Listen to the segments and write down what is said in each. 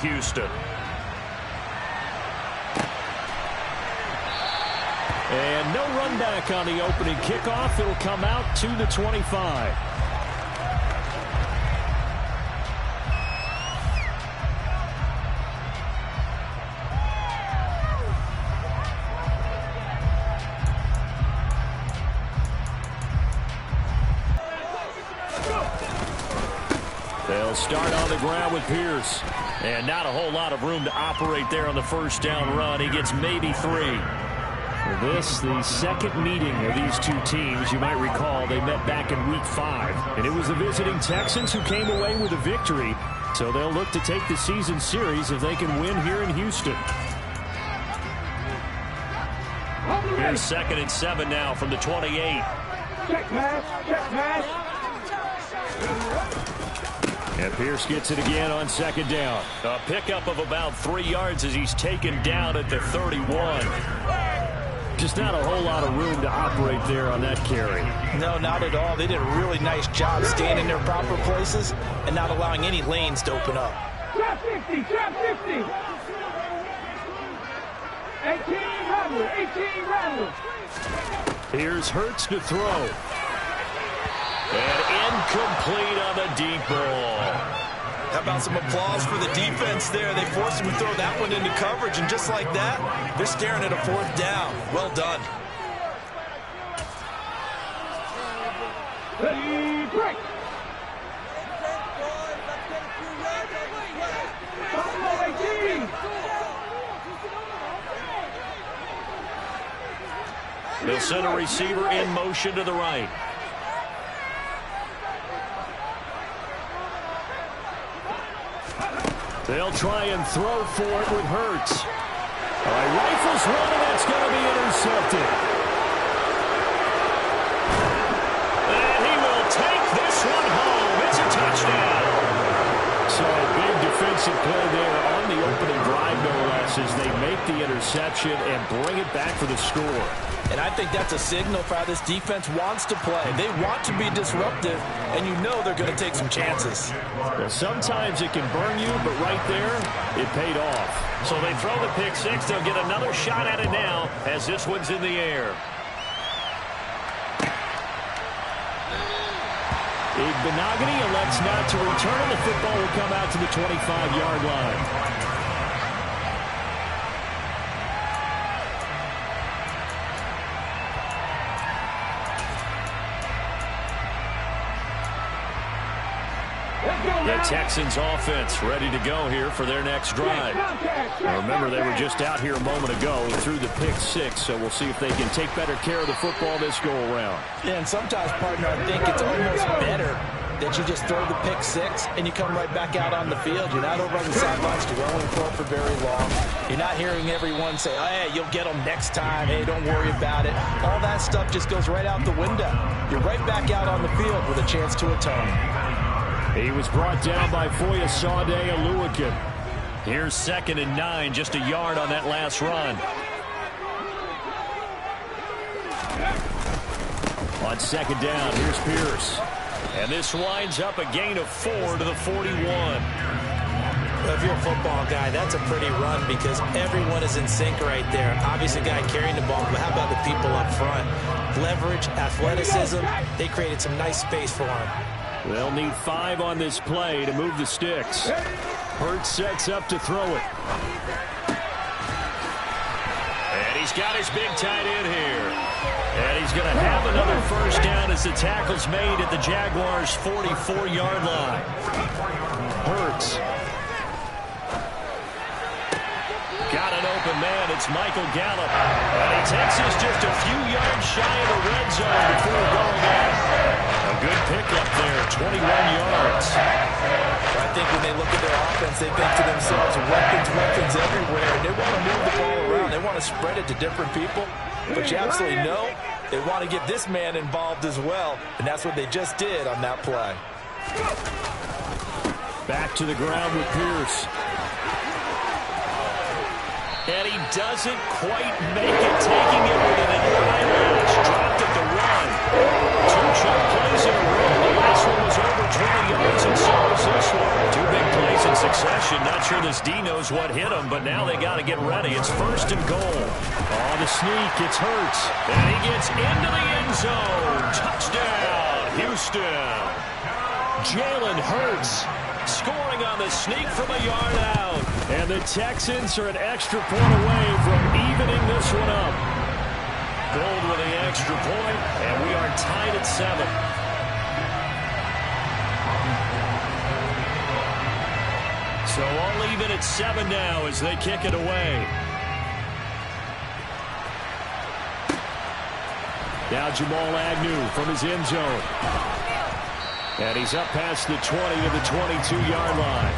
Houston. And no run back on the opening kickoff. It'll come out to the 25. They'll start on the ground with Pierce. And not a whole lot of room to operate there on the first down run. He gets maybe 3. This, the second meeting of these two teams. You might recall they met back in Week 5. And it was the visiting Texans who came away with a victory. So they'll look to take the season series if they can win here in Houston. Here's 2nd and 7 now from the 28. Check pass, check pass. And Pierce gets it again on 2nd down. A pickup of about 3 yards as he's taken down at the 31. Just not a whole lot of room to operate there on that carry. No, not at all. They did a really nice job staying in their proper places and not allowing any lanes to open up. Trap 50, trap 50. 18 Rattler, 18 Rattler. Here's Hurts to throw. And incomplete on the deep ball. How about some applause for the defense there? They forced him to throw that one into coverage, and just like that, they're staring at a 4th down. Well done. Ready, break. They'll send a receiver in motion to the right. They'll try and throw for it with Hurts. All right, rifles one, and that's going to be intercepted. And he will take this one home. It's a touchdown. So a big defensive play there on the opening drive, no less, as they make the interception and bring it back for the score. And I think that's a signal for how this defense wants to play. They want to be disruptive, and you know they're going to take some chances. Well, sometimes it can burn you, but right there, it paid off. So they throw the pick six. They'll get another shot at it now as this one's in the air. Igbenogany elects not to return. The football will come out to the 25-yard line. The Texans offense ready to go here for their next drive. Now remember, they were just out here a moment ago and threw the pick six, so we'll see if they can take better care of the football this go-around. Yeah, and sometimes, partner, I think it's almost better that you just throw the pick six and you come right back out on the field. You're not over on the sidelines dwelling for very long. You're not hearing everyone say, oh, hey, you'll get them next time. Hey, don't worry about it. All that stuff just goes right out the window. You're right back out on the field with a chance to atone. He was brought down by Foya Sade Aluakin. Here's 2nd and 9, just a yard on that last run. On 2nd down, here's Pierce. And this winds up a gain of 4 to the 41. Well, if you're a football guy, that's a pretty run because everyone is in sync right there. Obviously, guy carrying the ball, but how about the people up front? Leverage, athleticism, they created some nice space for him. They'll need 5 on this play to move the sticks. Hurts sets up to throw it. And he's got his big tight end here. And he's going to have another first down as the tackle's made at the Jaguars' 44-yard line. Hurts. Got an open man. It's Michael Gallup. And he takes us just a few yards shy of the red zone before going in. A good pickup there, 21 yards. I think when they look at their offense, they think to themselves, weapons everywhere. And they want to move the ball around. They want to spread it to different people. But you absolutely know they want to get this man involved as well. And that's what they just did on that play. Back to the ground with Pierce. And he doesn't quite make it, taking it with an eyelash. Dropped at the run. 2 chunk plays in a row. The last one was over 20 yards, and so was this one. 2 big plays in succession. Not sure this D knows what hit him, but now they got to get ready. It's 1st and goal. Oh, the sneak. It's Hurts. And he gets into the end zone. Touchdown, Houston. Jalen Hurts Scoring on the sneak from a yard out. And the Texans are an extra point away from evening this one up. Gold with the extra point, and we are tied at 7. So all even at 7 now as they kick it away. Now Jamal Agnew from his end zone. And he's up past the 20 to the 22-yard line.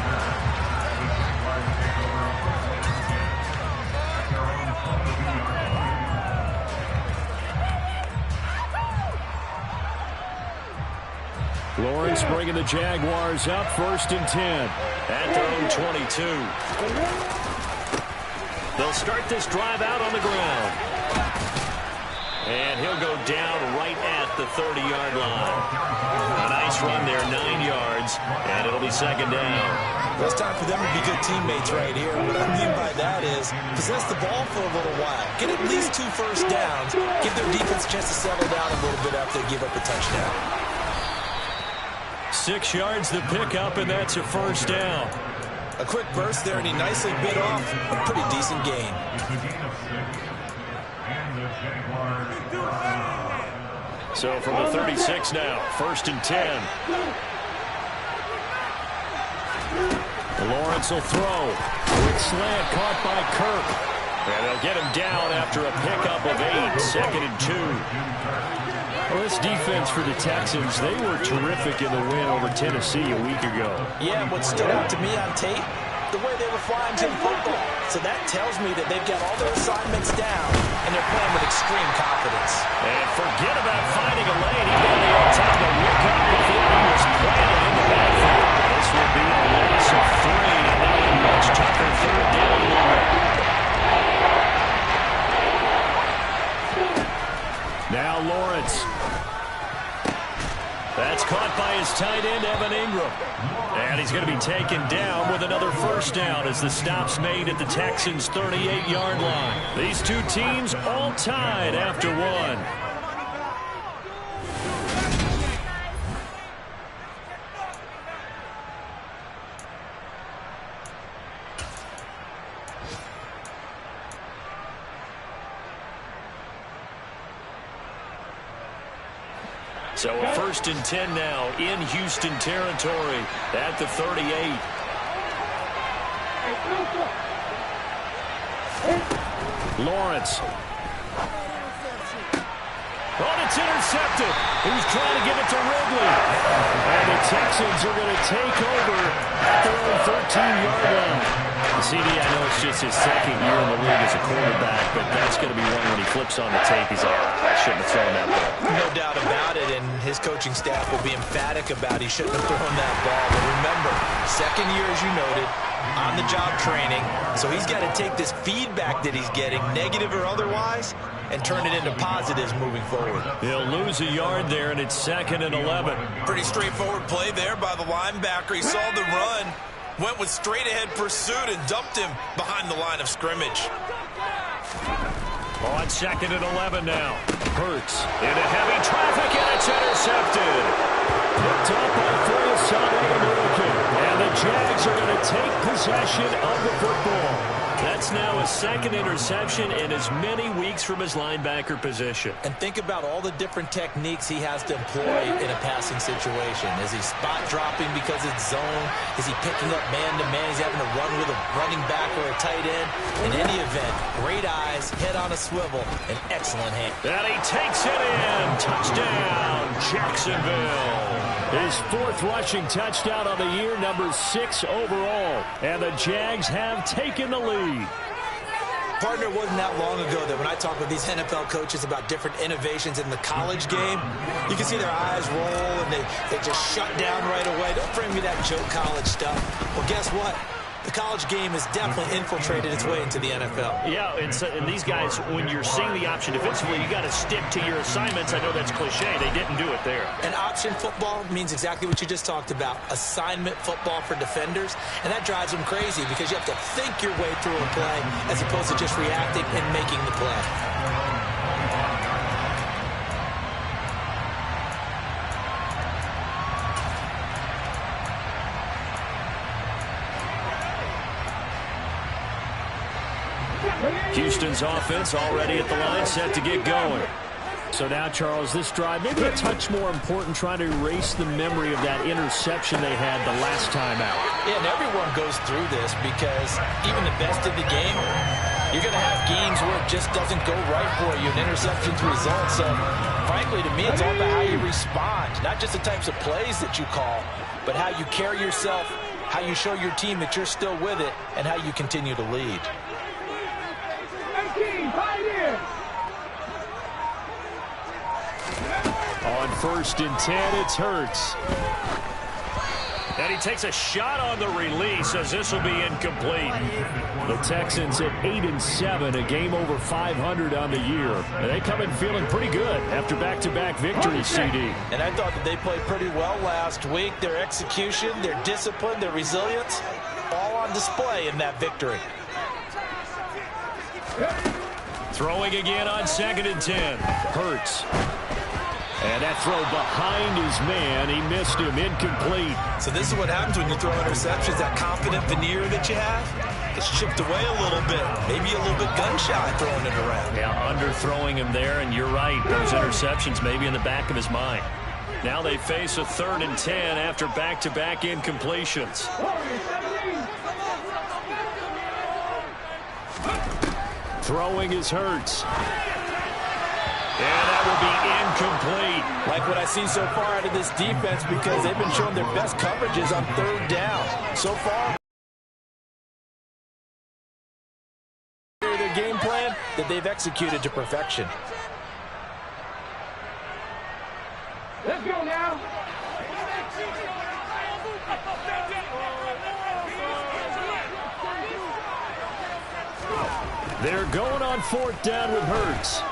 Lawrence bringing the Jaguars up 1st and 10. At their own 22. They'll start this drive out on the ground. And he'll go down right at the 30-yard line. A nice run there, 9 yards, and it'll be 2nd down. Well, it's time for them to be good teammates right here. What I mean by that is possess the ball for a little while. Get at least 2 first downs. Give their defense a chance to settle down a little bit after they give up a touchdown. 6 yards the pickup, and that's a 1st down. A quick burst there, and he nicely bit off a pretty decent gain. So from the 36 now, 1st and 10. Lawrence will throw. Quick slant caught by Kirk. And they'll get him down after a pickup of 8, 2nd and 2. Well, this defense for the Texans, they were terrific in the win over Tennessee a week ago. Yeah, what stood out to me on tape, the way they were flying to the football. So that tells me that they've got all their assignments down, and they're playing with extreme confidence. And forget about finding a lane. He got the time to look up before he was planted in the backfield. This will be a loss of 3, and now a much tougher 3rd down moment. Now Lawrence. That's caught by his tight end, Evan Ingram. And he's going to be taken down with another 1st down as the stop's made at the Texans' 38-yard line. These two teams all tied after 1. So a 1st and 10 now in Houston territory at the 38. Lawrence. Oh, it's intercepted. He's trying to give it to Ridley. And the Texans are going to take over at their own 13-yard line. CD, I know it's just his 2nd year in the league as a quarterback, but that's going to be one when he flips on the tape. He's like, I shouldn't have thrown that ball. No doubt about it, and his coaching staff will be emphatic about he shouldn't have thrown that ball. But remember, 2nd year, as you noted, on-the-job training, so he's got to take this feedback that he's getting, negative or otherwise, and turn it into positives moving forward. He'll lose a yard there, and it's 2nd and 11. Pretty straightforward play there by the linebacker. He saw the run, went with straight-ahead pursuit, and dumped him behind the line of scrimmage. On 2nd and 11 now. Hurts into heavy traffic, and it's intercepted. Picked up by Foyesade American. And the Jags are going to take possession of the football. That's now a 2nd interception in as many weeks from his linebacker position. And think about all the different techniques he has to employ in a passing situation. Is he spot dropping because it's zone? Is he picking up man-to-man? Is he having to run with a running back or a tight end? In any event, great eyes, head on a swivel, and excellent hand. And he takes it in. Touchdown, Jacksonville. His 4th rushing touchdown of the year, number 6 overall. And the Jags have taken the lead. Partner, it wasn't that long ago that when I talk with these NFL coaches about different innovations in the college game, you can see their eyes roll and they just shut down right away. Don't bring me that joke college stuff. Well, guess what? the college game has definitely infiltrated its way into the NFL. Yeah, and these guys, when you're seeing the option defensively, you got to stick to your assignments. I know that's cliche. They didn't do it there. And option football means exactly what you just talked about, assignment football for defenders, and that drives them crazy because you have to think your way through a play as opposed to just reacting and making the play. Houston's offense already at the line, set to get going. So now, Charles, this drive maybe a touch more important, trying to erase the memory of that interception they had the last time out. Yeah, and everyone goes through this because even the best in the game, you're going to have games where it just doesn't go right for you, and interceptions result. So, frankly, to me, it's all about how you respond, not just the types of plays that you call, but how you carry yourself, how you show your team that you're still with it, and how you continue to lead. On 1st and 10, it's Hurts. And he takes a shot on the release as this will be incomplete. The Texans at 8-7, a game over 500 on the year. And they come in feeling pretty good after back-to-back victories, CD. And I thought that they played pretty well last week. Their execution, their discipline, their resilience, all on display in that victory. Throwing again on 2nd and 10. Hurts. And that throw behind his man. He missed him. Incomplete. So this is what happens when you throw interceptions. That confident veneer that you have gets chipped away a little bit. Maybe a little bit gun-shy throwing it around. Yeah, underthrowing him there, and you're right. Those interceptions maybe in the back of his mind. Now they face a 3rd and 10 after back-to-back incompletions. Throwing is Hurts. And that will be incomplete. Like what I've seen so far out of this defense because they've been showing their best coverages on 3rd down. So far, their game plan that they've executed to perfection. Let's go now. They're going on 4th down with Hurts.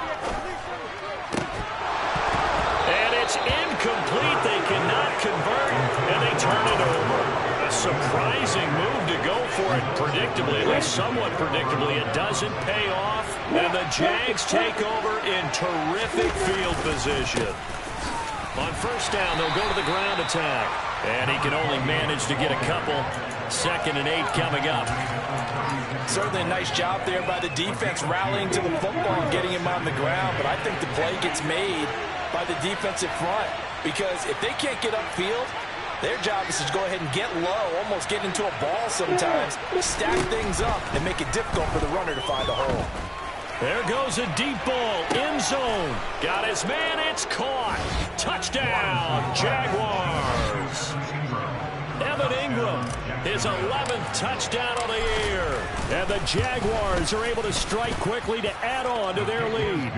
And it's incomplete. They cannot convert, and they turn it over. A surprising move to go for it predictably, at least somewhat predictably. It doesn't pay off, and the Jags take over in terrific field position. On 1st down, they'll go to the ground attack. And he can only manage to get a couple. 2nd and 8 coming up. Certainly a nice job there by the defense rallying to the football and getting him on the ground. But I think the play gets made by the defensive front. Because if they can't get upfield, their job is to go ahead and get low, almost get into a ball sometimes, stack things up, and make it difficult for the runner to find a hole. There goes a deep ball, end zone. Got his man, it's caught. Touchdown, Jaguars. Evan Ingram, his 11th touchdown of the year. And the Jaguars are able to strike quickly to add on to their lead.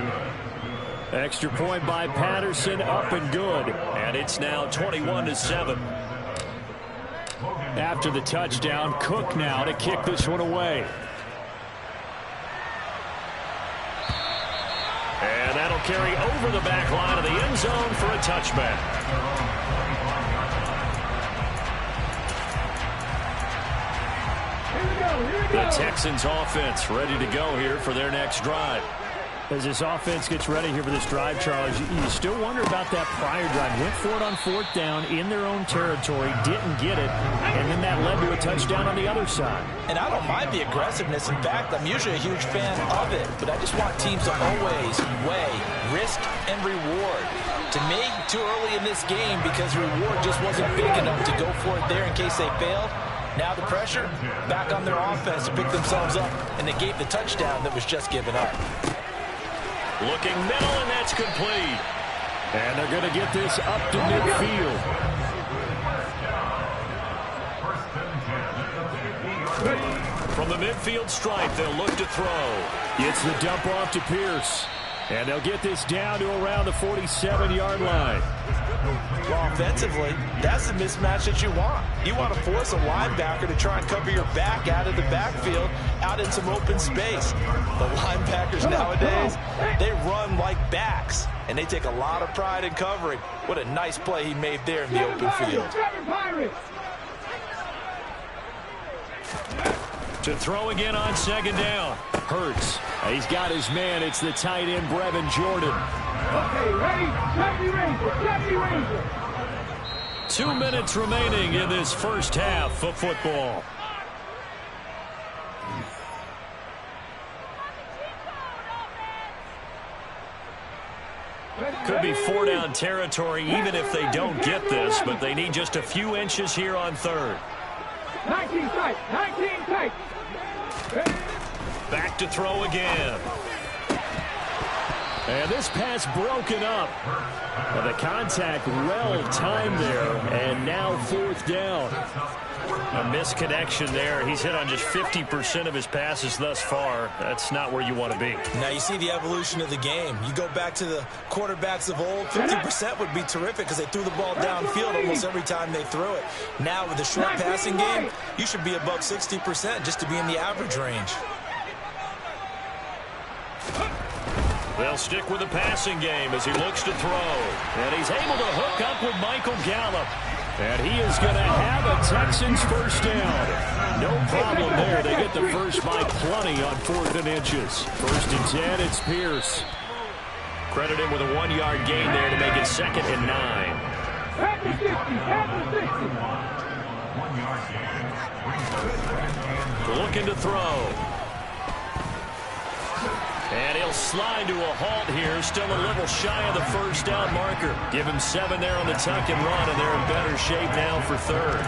Extra point by Patterson, up and good. And it's now 21-7. After the touchdown, Cook now to kick this one away. And that'll carry over the back line of the end zone for a touchback. The Texans offense ready to go here for their next drive. As this offense gets ready here for this drive, Charles, you still wonder about that prior drive. Went for it on 4th down in their own territory, didn't get it, and then that led to a touchdown on the other side. And I don't mind the aggressiveness. In fact, I'm usually a huge fan of it, but I just want teams to always weigh risk and reward. To me, too early in this game because the reward just wasn't big enough to go for it there in case they failed. Now the pressure back on their offense to pick themselves up, and they gave the touchdown that was just given up. Looking middle, and that's complete. And they're going to get this up to midfield. From the midfield stripe, they'll look to throw. It's the dump off to Pierce. And they'll get this down to around the 47-yard line. Well, offensively, that's the mismatch that you want. You want to force a linebacker to try and cover your back out of the backfield, out in some open space. The linebackers nowadays, they run like backs, and they take a lot of pride in covering. What a nice play he made there in the open field. To throw again on second down. Hurts. He's got his man. It's the tight end, Brevin Jordan. Okay, ready? 2 minutes remaining in this first half of football. Could be 4-down territory even if they don't get this, but they need just a few inches here on third. 19 tight. Back to throw again. And this pass broken up. Well, the contact well timed there, and now fourth down. A misconnection there. He's hit on just 50% of his passes thus far. That's not where you want to be. Now you see the evolution of the game. You go back to the quarterbacks of old, 50% would be terrific because they threw the ball downfield almost every time they threw it. Now with the short passing game, you should be above 60% just to be in the average range. They'll stick with the passing game as he looks to throw. And he's able to hook up with Michael Gallup. And he is going to have a Texans first down. No problem there. They get the first by plenty on 4th and inches. 1st and 10, it's Pierce. Credit him with a 1-yard gain there to make it 2nd and 9. Looking to throw. And he'll slide to a halt here, still a little shy of the first down marker. Give him 7 there on the tuck and run, and they're in better shape now for third.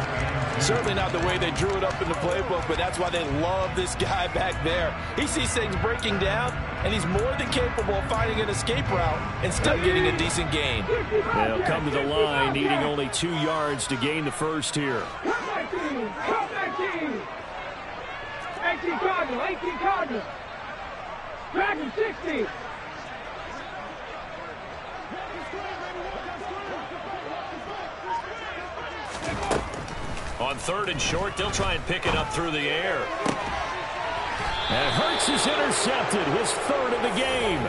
Certainly not the way they drew it up in the playbook, but that's why they love this guy back there. He sees things breaking down, and he's more than capable of finding an escape route and still getting a decent gain. They'll come to the line, needing only 2 yards to gain the first here. 18 Cardinals. Dragon 60. On 3rd and short, they'll try and pick it up through the air. And Hurts is intercepted, his 3rd of the game.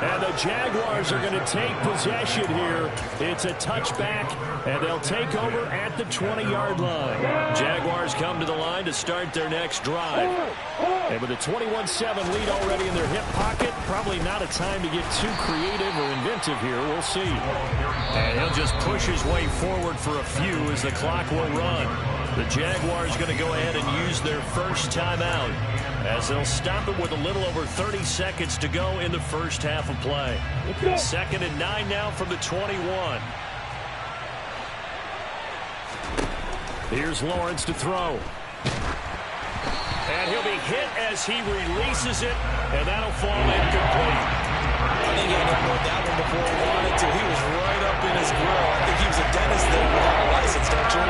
And the Jaguars are going to take possession here. It's a touchback, and they'll take over at the 20-yard line. Jaguars come to the line to start their next drive. And with a 21-7 lead already in their hip pocket, probably not a time to get too creative or inventive here. We'll see. And he'll just push his way forward for a few as the clock will run. The Jaguars going to go ahead and use their first timeout as they'll stop it with a little over 30 seconds to go in the first half of play. 2nd and 9 now from the 21. Here's Lawrence to throw. And he'll be hit as he releases it, and that'll fall incomplete. I think he had that one before he wanted to. He was right up in his grill. I think he was a dentist there without a license, don't you?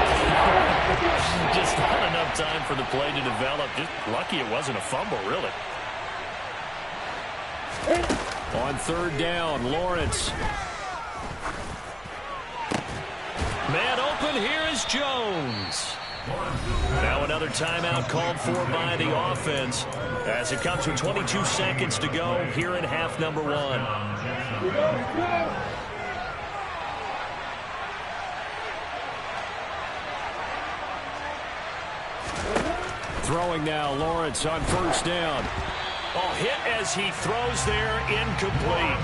Just not enough time for the play to develop. Just lucky it wasn't a fumble, really. On 3rd down, Lawrence. Man open, here is Jones. Now another timeout called for by the offense as it comes with 22 seconds to go here in half number 1. Throwing now, Lawrence on 1st down. Oh, hit as he throws there, incomplete.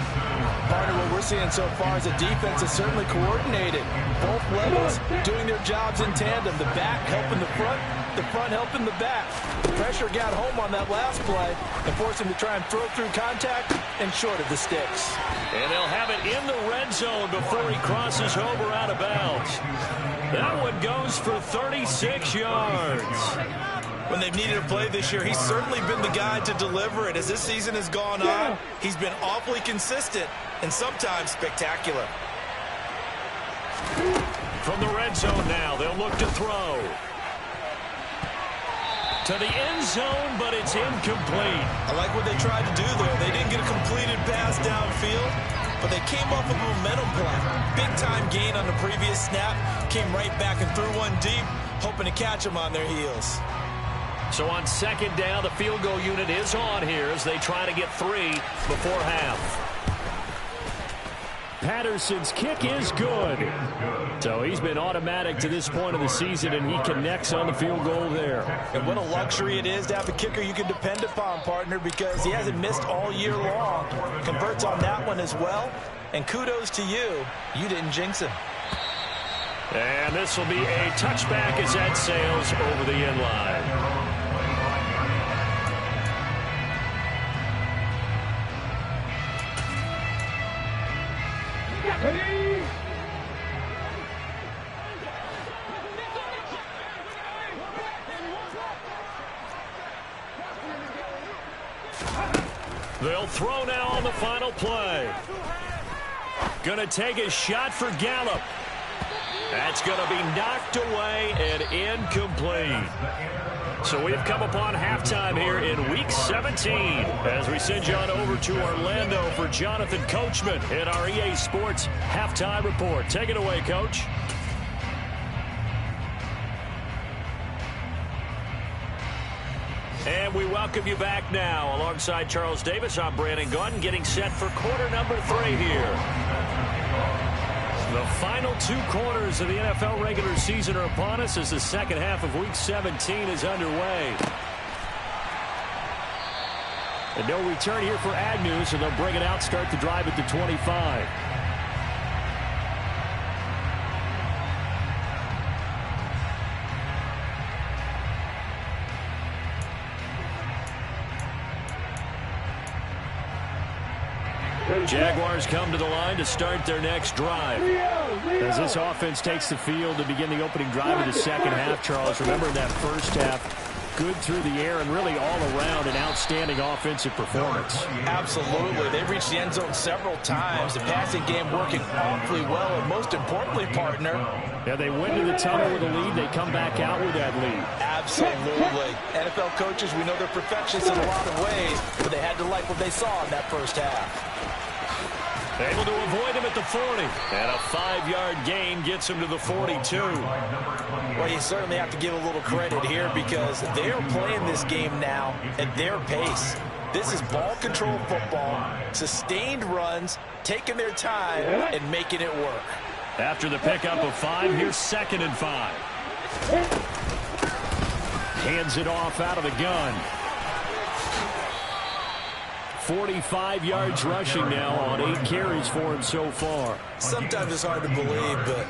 Partner, what we're seeing so far is a defense that's certainly coordinated. Both levels doing their jobs in tandem. The back helping the front helping the back. The pressure got home on that last play and forced him to try and throw through contact and short of the sticks. And they'll have it in the red zone before he crosses over out of bounds. That one goes for 36 yards. When they've needed a play this year, he's certainly been the guy to deliver it. As this season has gone on, he's been awfully consistent and sometimes spectacular. From the red zone now, they'll look to throw. To the end zone, but it's incomplete. I like what they tried to do there. They didn't get a completed pass downfield, but they came off a momentum play. Big-time gain on the previous snap. Came right back and threw one deep, hoping to catch them on their heels. So on second down, the field goal unit is on here as they try to get 3 before half. Patterson's kick is good. So he's been automatic to this point of the season, and he connects on the field goal there. And what a luxury it is to have a kicker you can depend upon, partner, because he hasn't missed all year long. Converts on that one as well. And kudos to you. You didn't jinx him. And this will be a touchback as that sails over the end line. They'll throw now on the final play. Gonna take a shot for Gallup. That's gonna be knocked away and incomplete. So we've come upon halftime here in Week 17 as we send you on over to Orlando for Jonathan Coachman in our EA Sports Halftime Report. Take it away, Coach. And we welcome you back now. Alongside Charles Davis, I'm Brandon Gunn, getting set for quarter number 3 here. The final 2 quarters of the NFL regular season are upon us as the second half of Week 17 is underway. And no return here for Agnew, so they'll bring it out, start the drive at the 25. Jaguars come to the line to start their next drive. As this offense takes the field to begin the opening drive of the second half, Charles, remember that first half, good through the air and really all around an outstanding offensive performance. Absolutely. They reached the end zone several times. The passing game working awfully well, and most importantly, partner. Yeah, they went to the tunnel with a lead. They come back out with that lead. Absolutely. NFL coaches, we know they're perfectionists in a lot of ways, but they had to like what they saw in that first half. Able to avoid him at the 40. And a 5-yard gain gets him to the 42. Well, you certainly have to give a little credit here because they are playing this game now at their pace. This is ball control football, sustained runs, taking their time and making it work. After the pickup of 5, here's 2nd and 5. Hands it off out of the gun. 45 yards rushing now on 8 carries for him so far. Sometimes it's hard to believe, but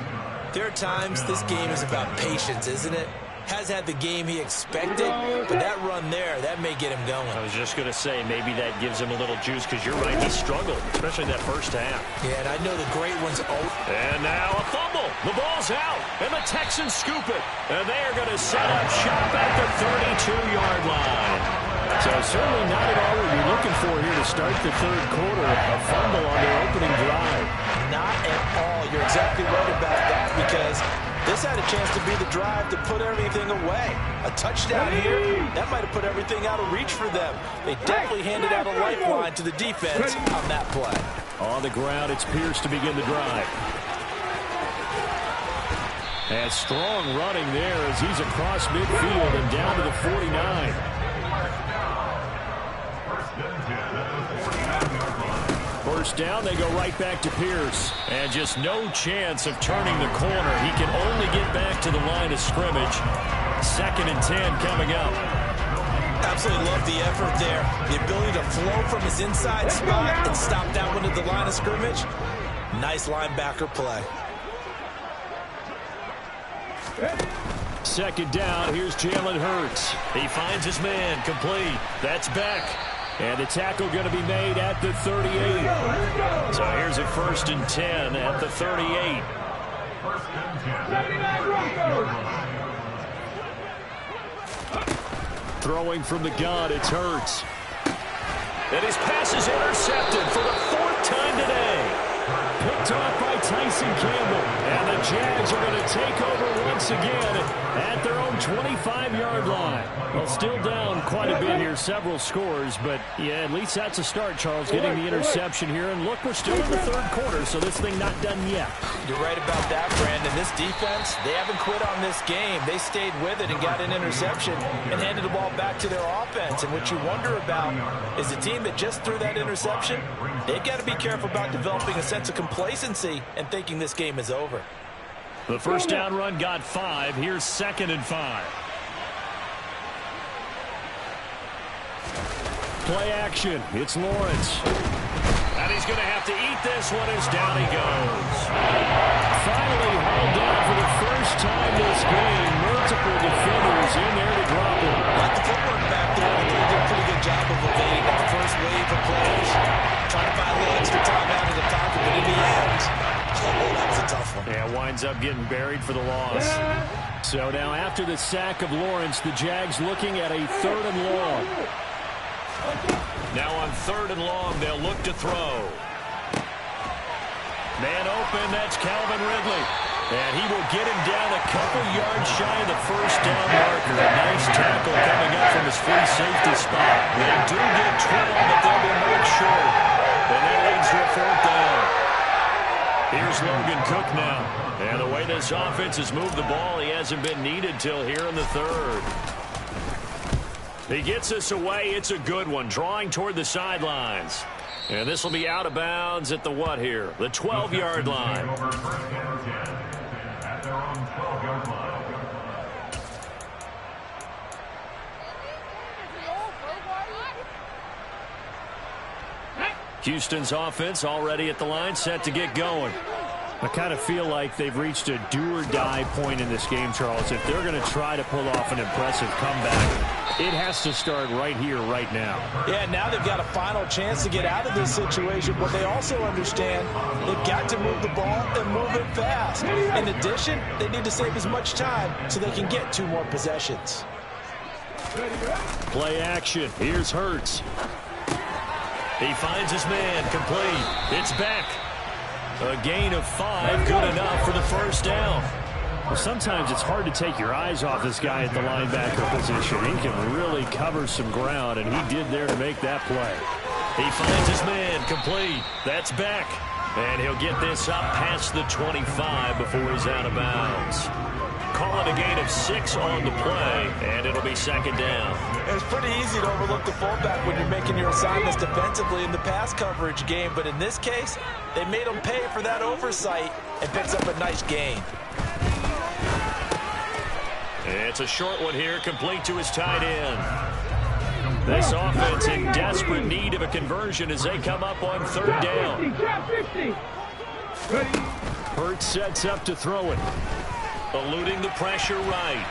there are times this game is about patience, isn't it? Has had the game he expected, but that run there, that may get him going. I was just going to say, maybe that gives him a little juice, because you're right, he struggled, especially in that first half. Yeah, and I know the great ones. And now a fumble. The ball's out, and the Texans scoop it. And they are going to set up shop at the 32-yard line. So certainly not at all what you're looking for here to start the third quarter. A fumble on their opening drive. Not at all. You're exactly right about that because this had a chance to be the drive to put everything away. A touchdown here, that might have put everything out of reach for them. They definitely handed out a lifeline to the defense on that play. On the ground, it's Pierce to begin the drive. And strong running there as he's across midfield and down to the 49. First down, they go right back to Pierce. And just no chance of turning the corner. He can only get back to the line of scrimmage. 2nd and 10 coming up. Absolutely love the effort there. The ability to flow from his inside spot and stop that one at the line of scrimmage. Nice linebacker play. 2nd down, here's Jalen Hurts. He finds his man, complete. That's Beck. And the tackle going to be made at the 38. So here's a 1st and 10 at the 38. Throwing from the gun, it's Hurts. And his pass is intercepted for the 4th time today. Picked Picked off by Tyson Campbell. And the Jags are going to take over once again at their own 25-yard line. Well, still down quite a bit here, several scores, but yeah, at least that's a start, Charles, getting the interception here. And look, we're still in the third quarter, so this thing not done yet. You're right about that, Brandon. This defense, they haven't quit on this game. They stayed with it and got an interception and handed the ball back to their offense. And what you wonder about is the team that just threw that interception, they've got to be careful about developing a sense of complacency and thinking this game is over. The first down run got 5. Here's 2nd and 5. Play action. It's Lawrence. And he's going to have to eat this one as down he goes. Finally hauled down for the first time this game. Multiple defenders in there to drop him. Like the footwork back there, they did a pretty good job of evading that first wave of players. Trying to find a little extra time out of the pocket, but in the end, that's a tough one. Yeah, winds up getting buried for the loss. So now after the sack of Lawrence, the Jags looking at a 3rd and long. Now on 3rd and long, they'll look to throw. Man open, that's Calvin Ridley. And he will get him down a couple yards shy of the first down marker. A nice tackle coming up from his free safety spot. They do get 12, but they'll be marked short. And that leads to a 4th down. Here's Logan Cook now. And the way this offense has moved the ball, he hasn't been needed till here in the 3rd. He gets us away. It's a good one. Drawing toward the sidelines. And this will be out of bounds at the what here? The 12-yard line. Houston's offense already at the line, set to get going. I kind of feel like they've reached a do-or-die point in this game, Charles. If they're going to try to pull off an impressive comeback, it has to start right here, right now. Yeah, now they've got a final chance to get out of this situation, but they also understand they've got to move the ball and move it fast. In addition, they need to save as much time so they can get 2 more possessions. Play action. Here's Hurts. He finds his man, complete. It's back. A gain of 5, good enough for the first down. Well, sometimes it's hard to take your eyes off this guy at the linebacker position. He can really cover some ground, and he did there to make that play. He finds his man, complete. That's back. And he'll get this up past the 25 before he's out of bounds. Call it a gain of 6 on the play, and it'll be 2nd down. It's pretty easy to overlook the fullback when you're making your assignments defensively in the pass coverage game, but in this case, they made him pay for that oversight and picks up a nice gain. It's a short one here, complete to his tight end. This offense in desperate need of a conversion as they come up on 3rd down. Hurts sets up to throw it. Eluding the pressure right.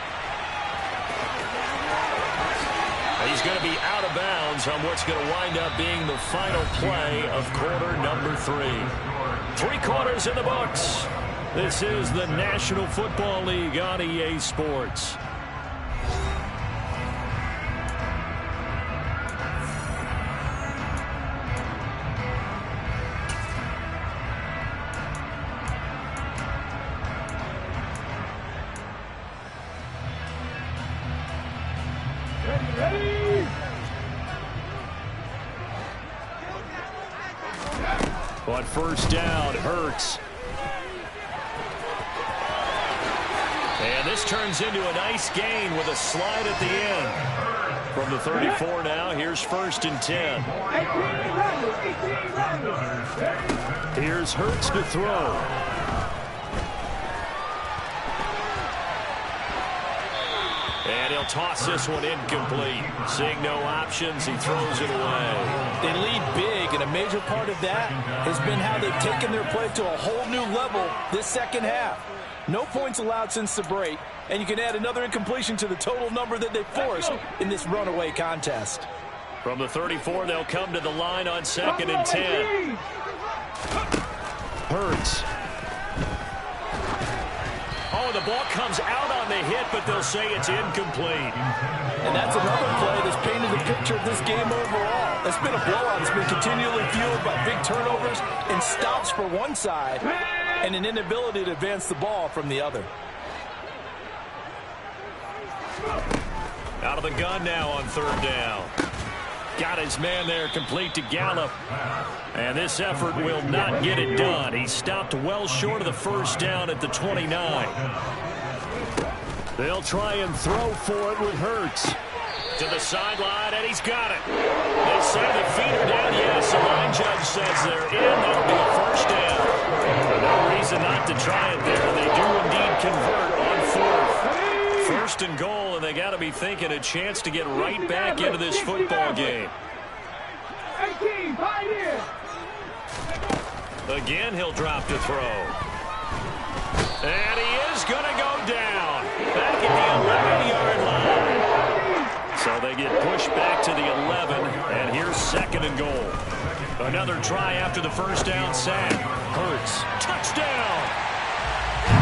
He's going to be out of bounds on what's going to wind up being the final play of quarter number 3. 3 quarters in the books. This is the National Football League on EA Sports. On first down, Hurts. And this turns into a nice gain with a slide at the end. From the 34 now, here's 1st and 10. Here's Hurts to throw. And he'll toss this one incomplete. Seeing no options, he throws it away. They lead big, and a major part of that has been how they've taken their play to a whole new level this second half. No points allowed since the break, and you can add another incompletion to the total number that they forced in this runaway contest. From the 34, they'll come to the line on 2nd and 10. Hurts. Oh, the ball comes out on the hit, but they'll say it's incomplete. And that's another play that's painted the picture of this game overall, especially been a blowout. It's been continually fueled by big turnovers and stops for one side and an inability to advance the ball from the other. Out of the gun now on third down. Got his man there, complete to Gallup. And this effort will not get it done. He stopped well short of the first down at the 29. They'll try and throw for it with Hurts. To the sideline, and he's got it. They say the feet are down. Yes, the line judge says they're in. That'll be a first down. No reason not to try it there. They do indeed convert on fourth. First and goal, and they got to be thinking a chance to get right back into this football game. 18, Pioneer. Again, he'll drop to throw. And he is going to go down. Back at the 11-yard line. So they get pushed back to the 11, and here's second and goal. Another try after the first down sack. Hurts. Touchdown.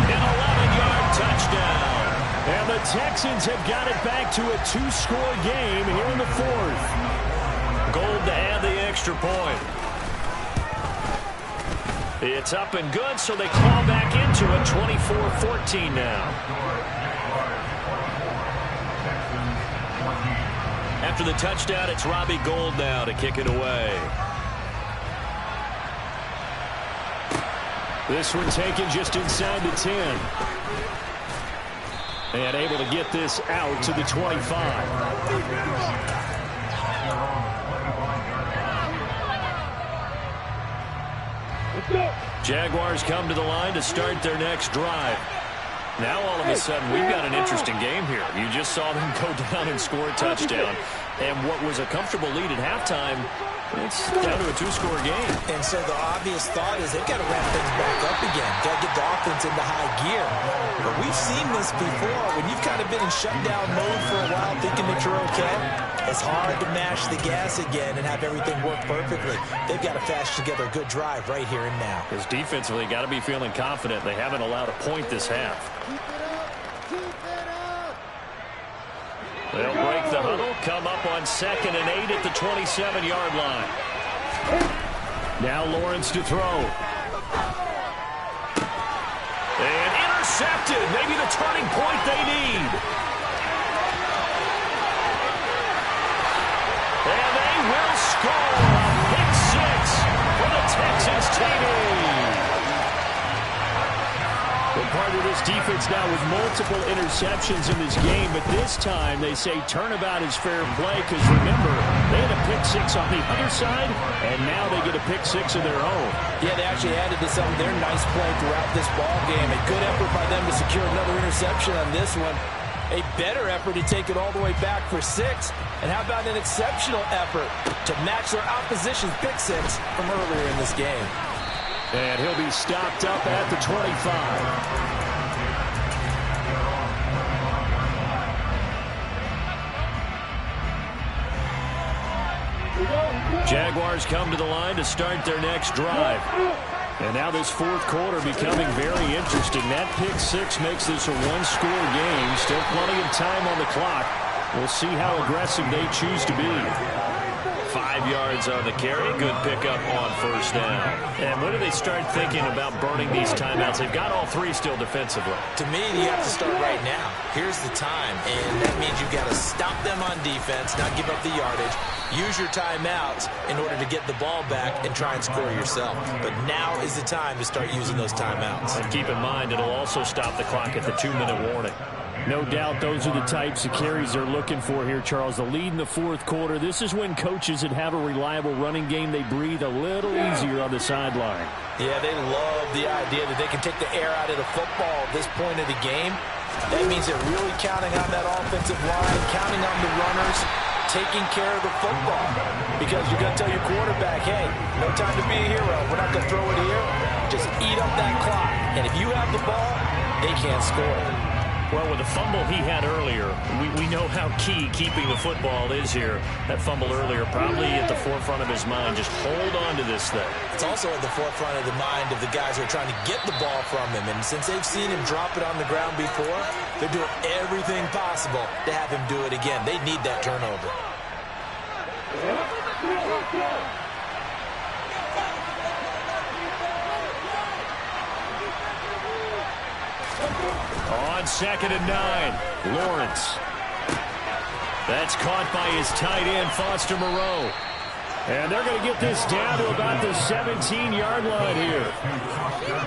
An 11-yard touchdown. And the Texans have got it back to a two-score game here in the fourth. Gold to add the extra point. It's up and good, so they claw back into it, 24-14 now. After the touchdown, it's Robbie Gould now to kick it away. This one taken just inside the 10. And able to get this out to the 25. Jaguars come to the line to start their next drive. Now all of a sudden we've got an interesting game here. You just saw them go down and score a touchdown. And what was a comfortable lead at halftime, it's down to a two-score game. And so the obvious thought is they've got to ramp things back up again. Got to get the offense into high gear. But we've seen this before. When you've kind of been in shutdown mode for a while thinking that you're okay, it's hard to mash the gas again and have everything work perfectly. They've got to fashion together a good drive right here and now. Because defensively, got to be feeling confident. They haven't allowed a point this half. They'll break the huddle, come up on 2nd and 8 at the 27-yard line. Now Lawrence to throw. And intercepted. Maybe the turning point they need. And they will score a pick six for the Texans team. Well, part of this defense now with multiple interceptions in this game, but this time they say turnabout is fair play because, remember, they had a pick six on the other side, and now they get a pick six of their own. Yeah, they actually added to some of their nice play throughout this ball game. A good effort by them to secure another interception on this one. A better effort to take it all the way back for 6. And how about an exceptional effort to match their opposition's pick six from earlier in this game. And he'll be stopped up at the 25. Jaguars come to the line to start their next drive. And now this fourth quarter becoming very interesting. That pick six makes this a one-score game. Still plenty of time on the clock. We'll see how aggressive they choose to be. 5 yards on the carry. Good pickup on first down. And when do they start thinking about burning these timeouts? They've got all three still defensively. To me, you have to start right now. Here's the time, and that means you've got to stop them on defense, not give up the yardage. Use your timeouts in order to get the ball back and try and score yourself. But now is the time to start using those timeouts. And keep in mind, it'll also stop the clock at the 2-minute warning. No doubt those are the types of carries they're looking for here, Charles. The lead in the fourth quarter. This is when coaches that have a reliable running game, they breathe a little easier on the sideline. Yeah, they love the idea that they can take the air out of the football at this point of the game. That means they're really counting on that offensive line, counting on the runners, taking care of the football. Because you're going to tell your quarterback, hey, no time to be a hero. We're not going to throw it here. Just eat up that clock. And if you have the ball, they can't score. Well, with the fumble he had earlier, we know how key keeping the football is here. That fumble earlier probably at the forefront of his mind. Just hold on to this thing. It's also at the forefront of the mind of the guys who are trying to get the ball from him. And since they've seen him drop it on the ground before, they're doing everything possible to have him do it again. They need that turnover. 2nd and 9. Lawrence. That's caught by his tight end, Foster Moreau. And they're going to get this down to about the 17-yard line here.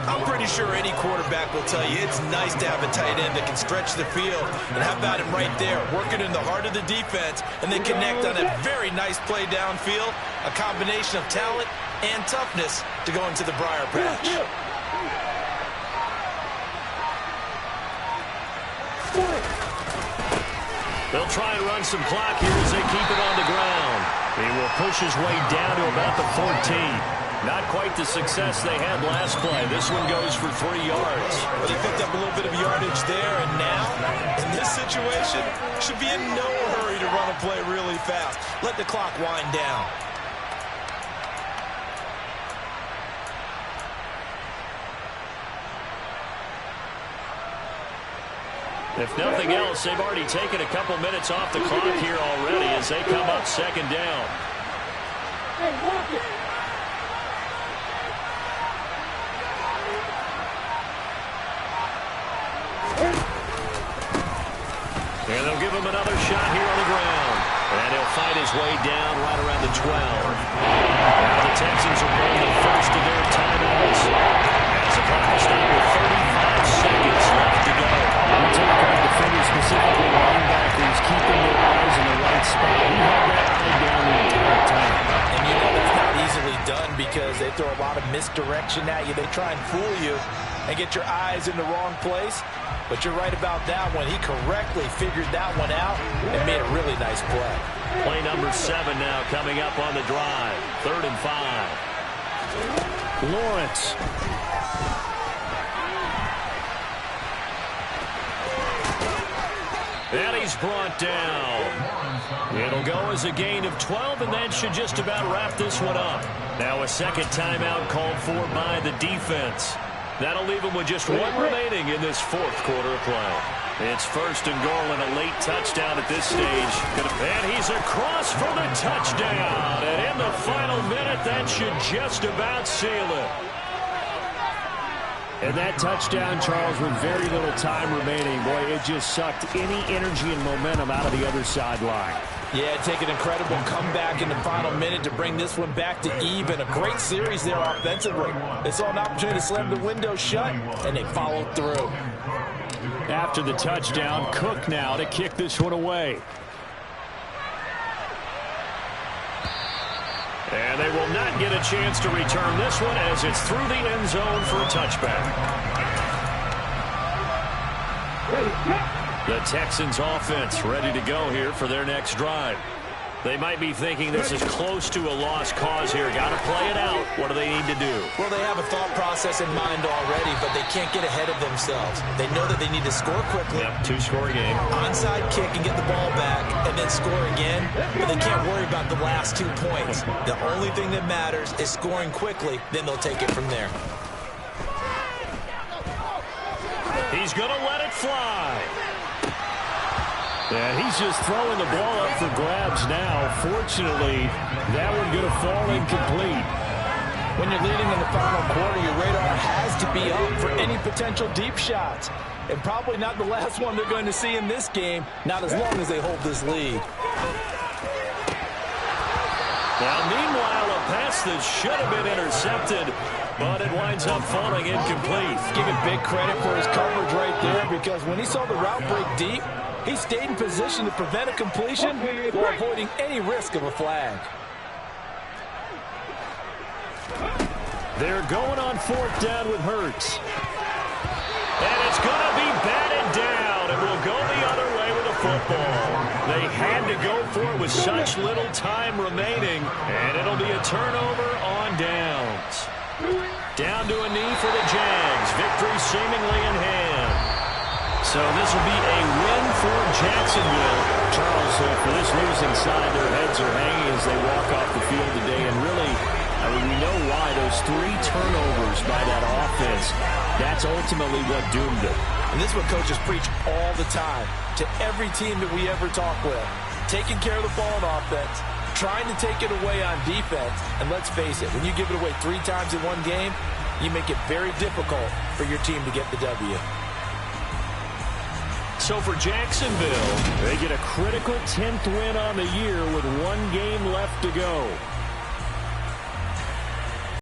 I'm pretty sure any quarterback will tell you it's nice to have a tight end that can stretch the field. And how about him right there, working in the heart of the defense, and then connect on a very nice play downfield, a combination of talent and toughness to go into the briar patch. They'll try and run some clock here as they keep it on the ground. He will push his way down to about the 14. Not quite the success they had last play. This one goes for 3 yards. Well, he picked up a little bit of yardage there, and now, in this situation, should be in no hurry to run a play really fast. Let the clock wind down. If nothing else, they've already taken a couple minutes off the clock here already as they come up 2nd down. Hey, walk it. And they'll give him another shot here on the ground. And he'll fight his way down right around the 12. Now the Texans are playing the first of their timeouts. As the clock is stopped with 35 seconds left to go. We're talking about defenders, specifically linebackers, keeping their eyes in the right spot. He had that eye down the entire time. And you know that's not easily done because they throw a lot of misdirection at you. They try and fool you and get your eyes in the wrong place. But you're right about that one. He correctly figured that one out and made a really nice play. Play number 7 now coming up on the drive. 3rd and 5. Lawrence. And he's brought down. It'll go as a gain of 12, and that should just about wrap this one up. Now a second timeout called for by the defense. That'll leave him with just 1 remaining in this 4th quarter of play. It's 1st and goal and a late touchdown at this stage. And he's across for the touchdown. And in the final minute, that should just about seal it. And that touchdown, Charles, with very little time remaining, boy, it just sucked any energy and momentum out of the other sideline. Yeah, take an incredible comeback in the final minute to bring this one back to even. A great series there offensively. They saw an opportunity to slam the window shut, and they followed through. After the touchdown, Cook now to kick this one away. And they will not get a chance to return this one as it's through the end zone for a touchback. The Texans offense ready to go here for their next drive. They might be thinking this is close to a lost cause here. Got to play it out. What do they need to do? Well, they have a thought process in mind already, but they can't get ahead of themselves. They know that they need to score quickly. Yep, 2-score game. Onside kick and get the ball back and then score again, but they can't worry about the last 2 points. The only thing that matters is scoring quickly, then they'll take it from there. He's going to let it fly. And he's just throwing the ball up for grabs now. Fortunately, that one going to fall incomplete. When you're leading in the final quarter, your radar has to be up for any potential deep shots. And probably not the last one they're going to see in this game, not as long as they hold this lead. Now, meanwhile, a pass that should have been intercepted, but it winds up falling incomplete. Give him big credit for his coverage right there, because when he saw the route break deep, he stayed in position to prevent a completion while avoiding any risk of a flag. They're going on 4th down with Hurts. And it's going to be batted down, and will go the other way with the football. They had to go for it with such little time remaining, and it'll be a turnover on downs. Down to a knee for the Jags. Victory seemingly in hand. So this will be a win for Jacksonville. Charles, for this losing side, their heads are hanging as they walk off the field today. And really, I mean, we know why. Those 3 turnovers by that offense, that's ultimately what doomed them. And this is what coaches preach all the time to every team that we ever talk with. Taking care of the ball on offense, trying to take it away on defense. And let's face it, when you give it away 3 times in one game, you make it very difficult for your team to get the W. So for Jacksonville, they get a critical 10th win on the year with 1 game left to go.